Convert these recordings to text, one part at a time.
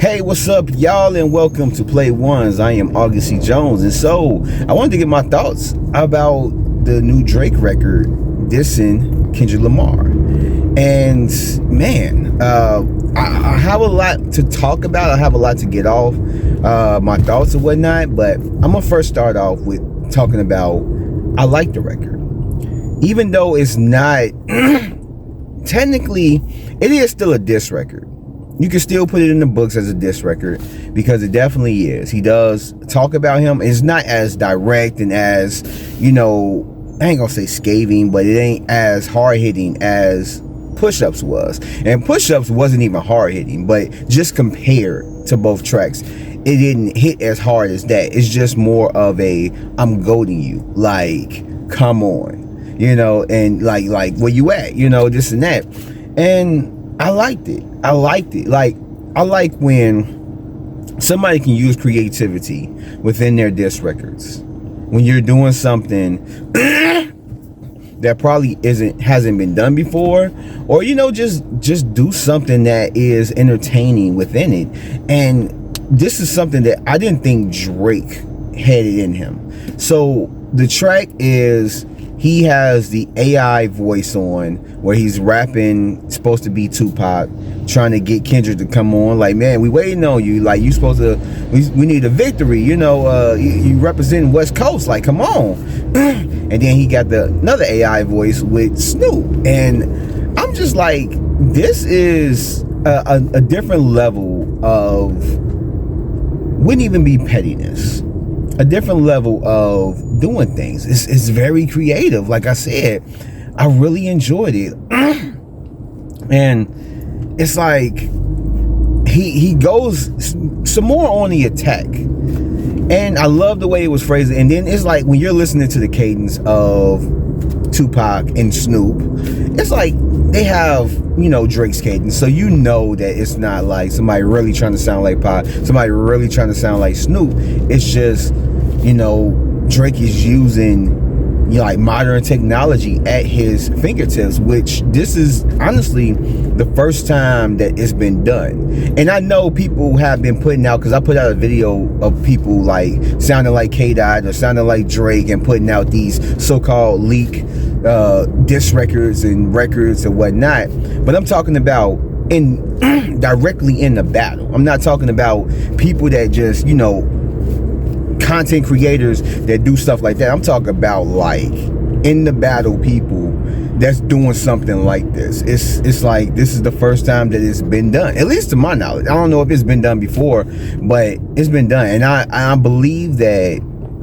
Hey, what's up, y'all, and welcome to Play Ones. I am August C. Jones, and so I wanted to get my thoughts about the new Drake record dissing Kendrick Lamar. And man, I have a lot to talk about. I have a lot to get off, my thoughts and whatnot. But I'm gonna first start off with talking about I like the record, even though it's not technically, it is still a diss record. You can still put it in the books as a diss record because it definitely is. He does talk about him. It's not as direct and as, I ain't gonna say scathing, but it ain't as hard-hitting as Push-Ups was. And Push-Ups wasn't even hard-hitting, but just compared to both tracks, it didn't hit as hard as that. It's just more of a, I'm goading you. Like, come on. And like where you at? This and that. And I liked it. Like, I like when somebody can use creativity within their diss records. When you're doing something that probably hasn't been done before, or just do something that is entertaining within it. And this is something that I didn't think Drake had it in him. So the track is, he has the AI voice on where he's rapping, supposed to be Tupac, trying to get Kendrick to come on. Like, man, we waiting on you. Like, you supposed to, we need a victory. You representing West Coast. Like, come on. And then he got another AI voice with Snoop. And I'm just like, this is a different level of, wouldn't even be pettiness. A different level of doing things. It's very creative. Like I said, I really enjoyed it. And it's like he goes some more on the attack. And I love the way it was phrased. And then it's like when you're listening to the cadence of Tupac and Snoop, it's like they have, Drake's cadence. So that it's not like somebody really trying to sound like Pac, somebody really trying to sound like Snoop. It's just, Drake is using like modern technology at his fingertips, which this is honestly the first time that it's been done. And I know people have been putting out, because I put out a video of people like sounding like K-Dot or sounding like Drake and putting out these so-called leak diss records and whatnot. But I'm talking about directly in the battle. I'm not talking about people that just, content creators that do stuff like that. I'm talking about like in the battle people that's doing something like this. It's like this is the first time that it's been done, at least to my knowledge. I don't know if it's been done before, but it's been done, and I believe that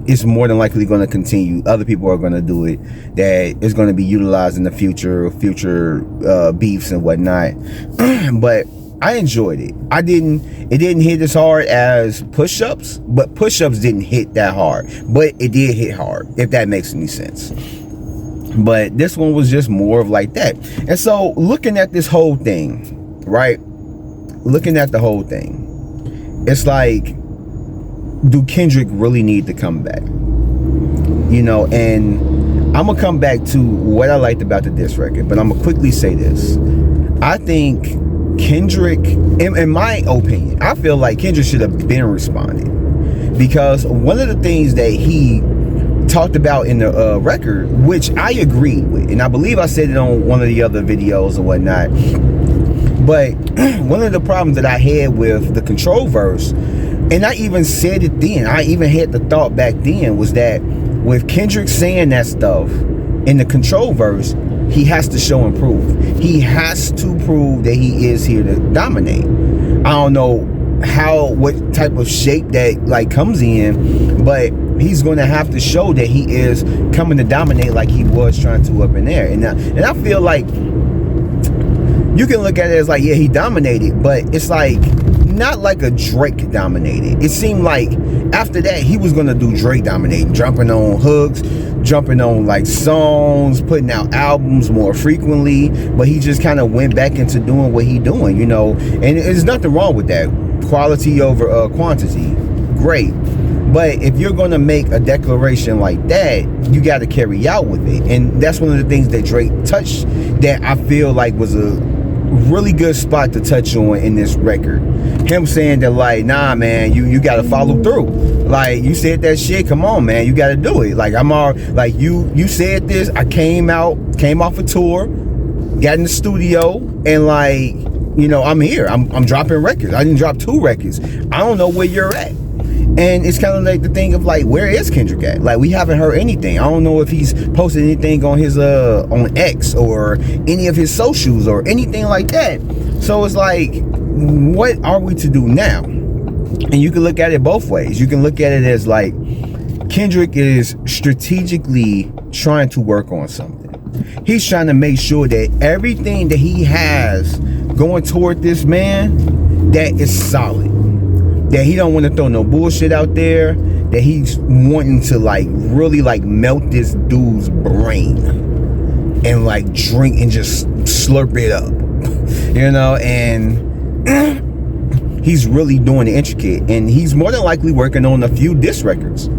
it's more than likely going to continue. Other people are going to do it, that is going to be utilized in the future beefs and whatnot. But I enjoyed it. It didn't hit as hard as Push-Ups, but Push-Ups didn't hit that hard. But it did hit hard, if that makes any sense. But this one was just more of like that. And so looking at this whole thing, right? Looking at the whole thing, it's like, do Kendrick really need to come back? And I'm gonna come back to what I liked about the diss record, but I'm gonna quickly say this. I think Kendrick, in my opinion, I feel like Kendrick should have been responded, because one of the things that he talked about in the record, which I agreed with, and I believe I said it on one of the other videos or whatnot, but one of the problems that I had with the Control verse, and I even said it then, I even had the thought back then, was that with Kendrick saying that stuff in the Control verse, he has to show and prove. He has to prove that he is here to dominate. I don't know what type of shape that like comes in, but he's going to have to show that he is coming to dominate like he was trying to up in there. And I feel like you can look at it as like, yeah, he dominated, but it's like not like a Drake dominated. It seemed like after that he was gonna do Drake dominating, jumping on hooks, jumping on like songs, putting out albums more frequently, but he just kind of went back into doing what he doing, and there's nothing wrong with that. Quality over quantity, great. But if you're gonna make a declaration like that, you got to carry out with it. And that's one of the things that Drake touched that I feel like was a really good spot to touch on in this record. Him saying that, like, nah, man, you gotta follow through. Like, you said that shit, come on, man, you gotta do it. Like, I'm all like, you said this. I came off a tour, got in the studio, and like, you know, I'm here. I'm dropping records. I didn't drop 2 records. I don't know where you're at. And it's kind of like the thing of like, where is Kendrick at? Like, we haven't heard anything. I don't know if he's posted anything on his on X or any of his socials or anything like that. So it's like, what are we to do now? And you can look at it both ways. You can look at it as like, Kendrick is strategically trying to work on something. He's trying to make sure that everything that he has going toward this man, that is solid. That he don't want to throw no bullshit out there. That he's wanting to like really like melt this dude's brain and like drink and just slurp it up, you know. And he's really doing the intricate, and he's more than likely working on a few diss records.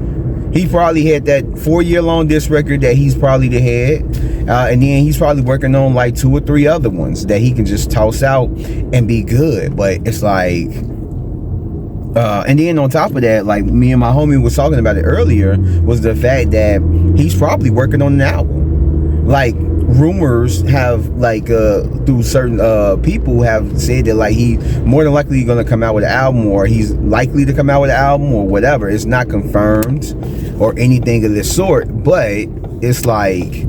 He probably had that 4-year-long diss record that he's probably the head, and then he's probably working on like 2 or 3 other ones that he can just toss out and be good. But it's like, and then on top of that, like me and my homie was talking about it earlier, was the fact that he's probably working on an album. Like, rumors have like through certain people have said that like he more than likely gonna come out with an album, or he's likely to come out with an album, or whatever. It's not confirmed or anything of this sort, but it's like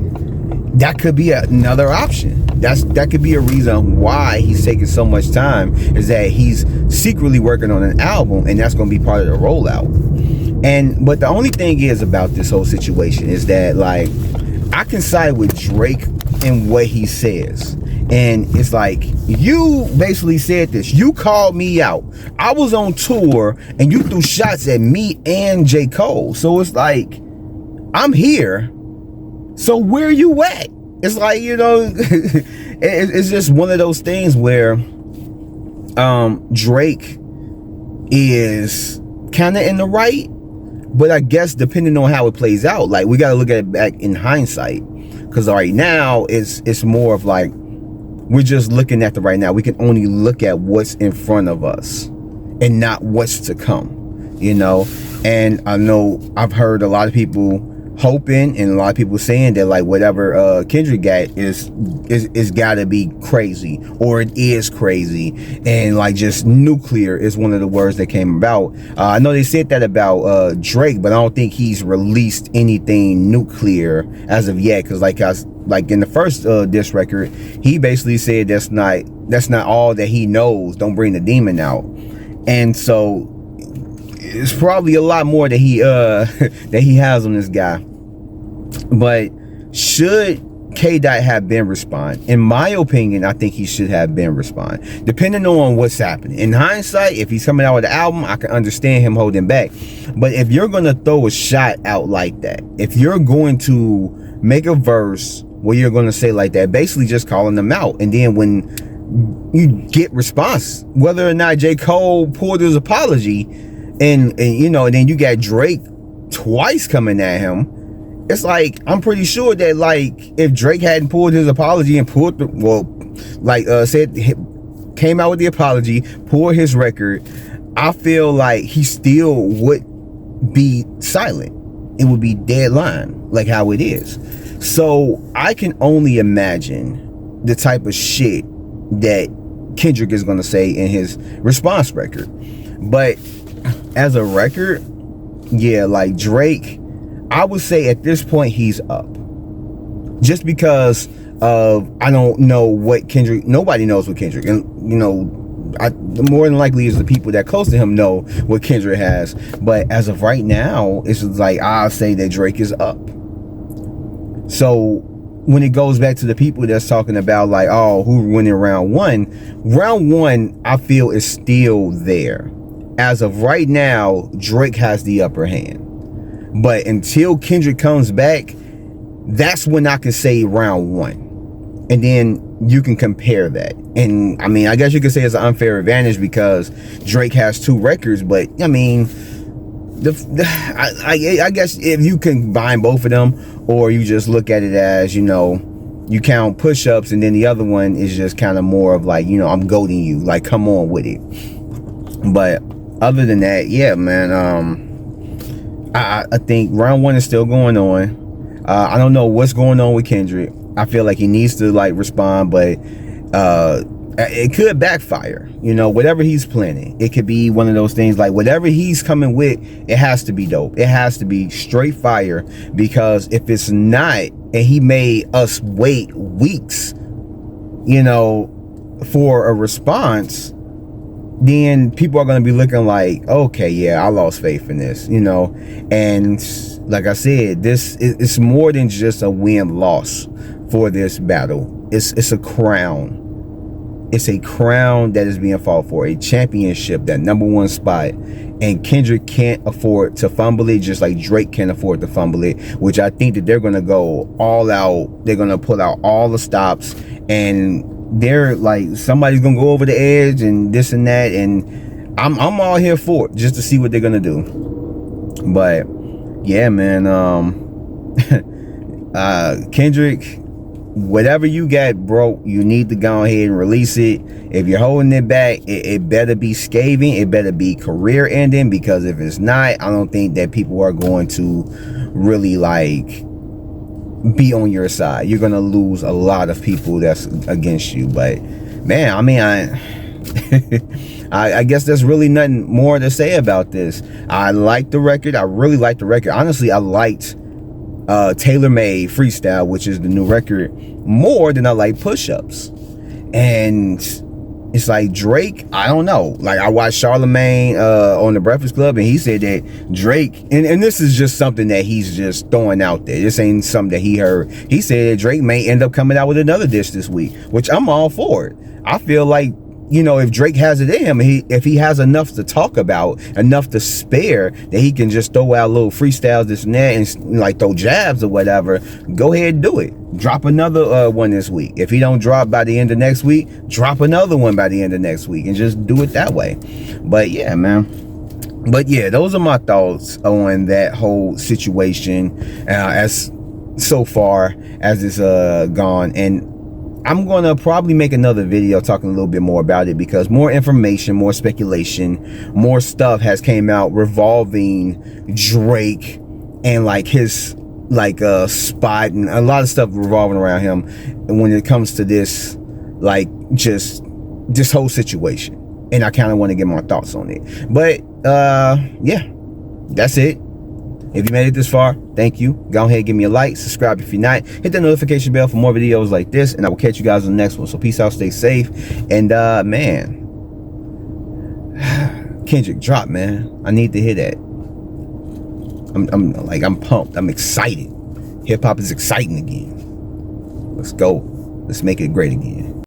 that could be another option. That could be a reason why he's taking so much time, is that he's secretly working on an album, and that's going to be part of the rollout. But the only thing is about this whole situation is that, like, I can side with Drake in what he says. And it's like, you basically said this. You called me out. I was on tour, and you threw shots at me and J. Cole. So it's like, I'm here. So where you at? It's like, you know, it's just one of those things where Drake is kind of in the right, but I guess depending on how it plays out, like, we got to look at it back in hindsight, because right now it's more of like, we're just looking at the right now. We can only look at what's in front of us and not what's to come, you know. And I know I've heard a lot of people hoping, and a lot of people saying that like whatever Kendrick got is gotta be crazy, or it is crazy, and like just nuclear is one of the words that came about. I know they said that about Drake, but I don't think he's released anything nuclear as of yet, because like in the first diss record, he basically said that's not all that he knows. Don't bring the demon out. And so it's probably a lot more that he that he has on this guy. But should K. Dot have been respond? In my opinion, I think he should have been respond, depending on what's happening. In hindsight, if he's coming out with an album, I can understand him holding back. But if you're gonna throw a shot out like that, if you're going to make a verse where you're gonna say like that, basically just calling them out, and then when you get response, whether or not J. Cole pulled his apology, and you know, and then you got Drake twice coming at him, it's like, I'm pretty sure that like if Drake hadn't pulled his apology and came out with the apology, pulled his record, I feel like he still would be silent. It would be dead line, like how it is. So I can only imagine the type of shit that Kendrick is gonna say in his response record. But as a record, yeah, like Drake, I would say at this point he's up, just because of, I don't know what Kendrick, nobody knows what Kendrick, and you know, more than likely is the people that close to him know what Kendrick has. But as of right now, it's like, I'll say that Drake is up. So when it goes back to the people that's talking about like, oh, who winning round one, I feel is still there. As of right now, Drake has the upper hand. But until Kendrick comes back, that's when I can say round one. And then you can compare that. And I mean, I guess you could say it's an unfair advantage because Drake has 2 records. But I mean, I guess if you combine both of them, or you just look at it as, you know, you count push-ups, and then the other one is just kind of more of like, you know, I'm goading you, like, come on with it. But other than that, yeah, man, I think round 1 is still going on. I don't know what's going on with Kendrick. I feel like he needs to like respond, but it could backfire. You know, whatever he's planning, it could be one of those things like whatever he's coming with, it has to be dope. It has to be straight fire, because if it's not, and he made us wait weeks, you know, for a response, then people are going to be looking like, okay, yeah, I lost faith in this, you know. And like I said, this is more than just a win-loss for this battle. It's a crown. It's a crown that is being fought for, a championship, that #1 spot. And Kendrick can't afford to fumble it, just like Drake can't afford to fumble it, which I think that they're going to go all out. They're going to pull out all the stops, and they're like, somebody's going to go over the edge and this and that. And I'm all here for it, just to see what they're going to do. But yeah, man, Kendrick, whatever you got, bro, you need to go ahead and release it. If you're holding it back, it better be scathing. It better be career ending, because if it's not, I don't think that people are going to really like be on your side. You're gonna lose a lot of people that's against you. But man, I mean, I guess there's really nothing more to say about this. I like the record. I really like the record. Honestly, I liked Tailor Made Freestyle, which is the new record, more than I like Push-Ups. And it's like Drake, I don't know. Like, I watched Charlamagne on the Breakfast Club, and he said that Drake, and this is just something that he's just throwing out there. This ain't something that he heard. He said that Drake may end up coming out with another diss this week, which I'm all for it. I feel like, you know, if Drake has it in him, if he has enough to talk about, enough to spare, that he can just throw out little freestyles, this and that, and like throw jabs or whatever, go ahead and do it. Drop another one this week. If he don't drop by the end of next week, drop another one by the end of next week, and just do it that way. But yeah, man. But yeah, those are my thoughts on that whole situation as so far as it's gone. And I'm gonna probably make another video talking a little bit more about it, because more information, more speculation, more stuff has came out revolving Drake and like his like spot, and a lot of stuff revolving around him when it comes to this, like, just this whole situation. And I kind of want to get my thoughts on it. But yeah, that's it. If you made it this far, thank you. Go ahead, give me a like, subscribe if you're not, hit the notification bell for more videos like this, and I will catch you guys on the next one. So peace out, stay safe, and man, Kendrick, drop, man. I need to hear that. I'm pumped. I'm excited. Hip hop is exciting again. Let's go. Let's make it great again.